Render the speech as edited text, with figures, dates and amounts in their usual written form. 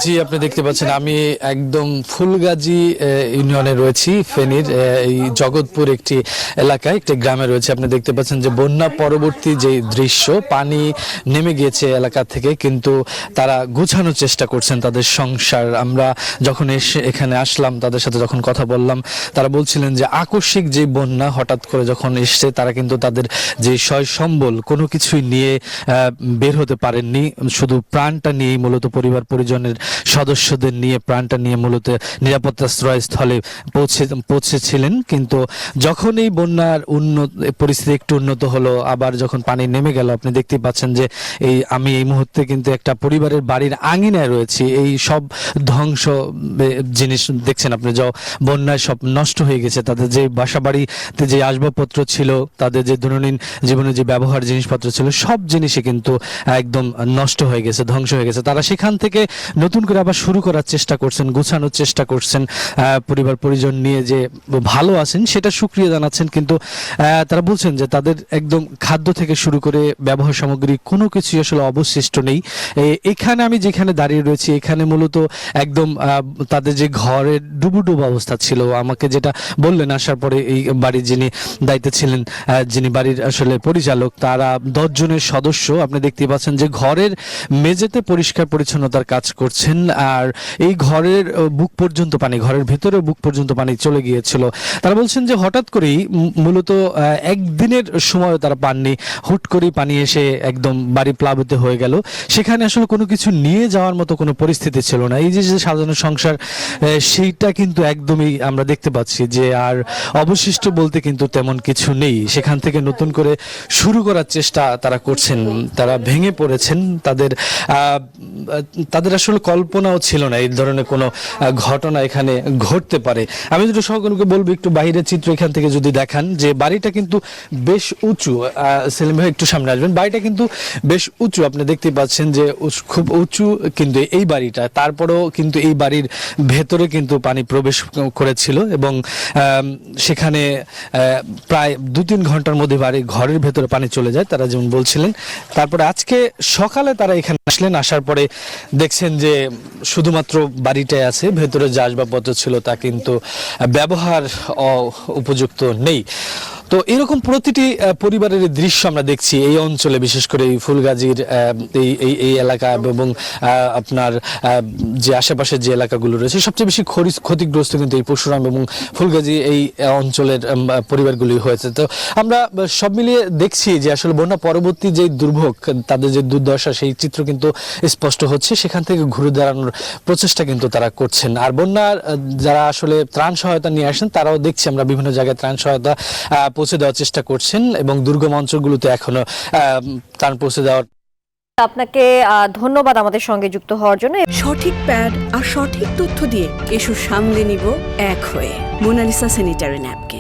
জি, আপনি দেখতে পাচ্ছেন আমি একদম ফুলগাজী ইউনিয়নে রয়েছি, ফেনীর এই জগৎপুর একটি এলাকায়, একটি গ্রামে রয়েছে। আপনি দেখতে পাচ্ছেন যে বন্যা পরবর্তী যে দৃশ্য, পানি নেমে গিয়েছে এলাকা থেকে, কিন্তু তারা গুছানোর চেষ্টা করছেন তাদের সংসার। আমরা যখন এখানে আসলাম, তাদের সাথে যখন কথা বললাম, তারা বলছিলেন যে আকস্মিক যে বন্যা হঠাৎ করে যখন এসছে, তারা কিন্তু তাদের যে সয় সম্বল কোনো কিছুই নিয়ে বের হতে পারেননি। শুধু প্রাণটা নিয়েই মূলত পরিবার পরিজনের সদস্যদের নিয়ে, প্রাণটা নিয়ে মূলত নিরাপত্তাশ্রয় স্থলে পৌঁছেছিলেন। কিন্তু যখন এই বন্যার পরিস্থিতি একটু উন্নত হলো, আবার যখন পানি নেমে গেল, আপনি দেখতে পাচ্ছেন যে আমি এই মুহূর্তে কিন্তু একটা পরিবারের বাড়ির আঙিনায় রয়েছি। এই সব ধ্বংস জিনিস দেখছেন আপনি, বন্যায় সব নষ্ট হয়ে গেছে। তাদের যে বাসা বাড়িতে যে আসবাবপত্র ছিল, তাদের যে দৈনন্দিন জীবনে যে ব্যবহার জিনিসপত্র ছিল, সব জিনিসই কিন্তু একদম নষ্ট হয়ে গেছে, ধ্বংস হয়ে গেছে। তারা সেখান থেকে নতুন করে আবার শুরু করার চেষ্টা করছেন, গুছানোর চেষ্টা করছেন। পরিবার পরিজন নিয়ে যে ভালো আছেন সেটা শুকরিয়া জানাচ্ছেন, কিন্তু তারা বলছেন যে তাদের একদম খাদ্য থেকে শুরু করে ব্যবহার সামগ্রী কোনো কিছুই আসলে অবশিষ্ট নেই। এখানে আমি যেখানে দাঁড়িয়ে রয়েছি, এখানে মূলত একদম তাদের যে ঘরের ডুবুডুবু অবস্থা ছিল, আমাকে যেটা বললেন আসার পরে এই বাড়ির যিনি দায়িত্বে ছিলেন, যিনি বাড়ির আসলে পরিচালক, তারা 10 জনের সদস্য। আপনি দেখতে পাচ্ছেন যে ঘরের মেঝেতে পরিষ্কার পরিচ্ছন্নতার কাজ করছেন, আর এই ঘরের বুক পর্যন্ত পানি, ঘরের ভেতরে বুক পর্যন্ত পানি চলে গিয়েছিল। তারা বলছেন যে হঠাৎ করেই মূলত একদিনের সময় তারা পাননি, হুট করেই পানি এসে একদম বাড়ি প্লাবিত হয়ে গেল। সেখানে আসলে কোনো কিছু নিয়ে যাওয়ার মতো কোনো পরিস্থিতি ছিল না। এই যে সাজানো সংসার, সেইটা কিন্তু একদমই আমরা দেখতে পাচ্ছি যে আর অবশিষ্ট বলতে কিন্তু তেমন কিছু নেই। সেখান থেকে নতুন করে শুরু করার চেষ্টা তারা করছেন। তারা ভেঙে পড়েছেন। তাদের আসলে কল্পনাও ছিল না এই ধরনের কোনো ঘটনা এখানে ঘটতে পারে। আমি যেটা সকলকে বলবো, একটু বাইরের চিত্র এখান থেকে যদি দেখান, যে বাড়িটা কিন্তু বেশ উঁচু। সেলিম ভাই একটু সামনে আসবেন। বাড়িটা কিন্তু বেশ উঁচু, আপনি দেখতে পাচ্ছেন যে খুব উঁচু কিন্তু এই বাড়িটা। তারপরেও কিন্তু এই বাড়ির ভেতরে কিন্তু পানি প্রবেশ করেছিল, এবং সেখানে প্রায় 2-3 ঘন্টার মধ্যে ঘরের ভেতরে পানি চলে যায়, তারা যেমন বলছিলেন। তারপরে আজকে সকালে তারা এখানে আসলেন, আসার পরে দেখছেন যে শুধুমাত্র বাড়িটাই আছে, ভেতরে যে আসবাবপত্র ছিল তা কিন্তু ব্যবহার উপযুক্ত নেই। তো এরকম প্রতিটি পরিবারের দৃশ্য আমরা দেখছি এই অঞ্চলে, বিশেষ করে এই ফুলগাজীর এই এলাকা এবং আপনার যে আশেপাশের যে এলাকাগুলো রয়েছে, সবচেয়ে বেশি ক্ষতিগ্রস্ত কিন্তু এই পরশুরাম এবং ফুলগাজী এই অঞ্চলের পরিবারগুলি হয়েছে। তো আমরা সব মিলিয়ে দেখছি যে আসলে বন্যা পরবর্তী যে দুর্ভোগ, তাদের যে দুর্দশা, সেই চিত্র কিন্তু স্পষ্ট হচ্ছে। সেখান থেকে ঘুরে দাঁড়ানোর প্রচেষ্টা কিন্তু তারা করছেন। আর বন্যার যারা আসলে ত্রাণ সহায়তা নিয়ে আসেন, তারাও দেখছি আমরা বিভিন্ন জায়গায় ত্রাণ সহায়তা পৌঁছে দেওয়ার চেষ্টা করছেন, এবং দুর্গম অঞ্চলগুলোতে এখনো ত্রাণ পৌঁছে দেওয়ার। আপনাকে ধন্যবাদ আমাদের সঙ্গে যুক্ত হওয়ার জন্য। সঠিক প্যাড আর সঠিক তথ্য দিয়ে এসব সামলে নিব এক হয়ে মোনালিসা স্যানিটারি ন্যাপকিন।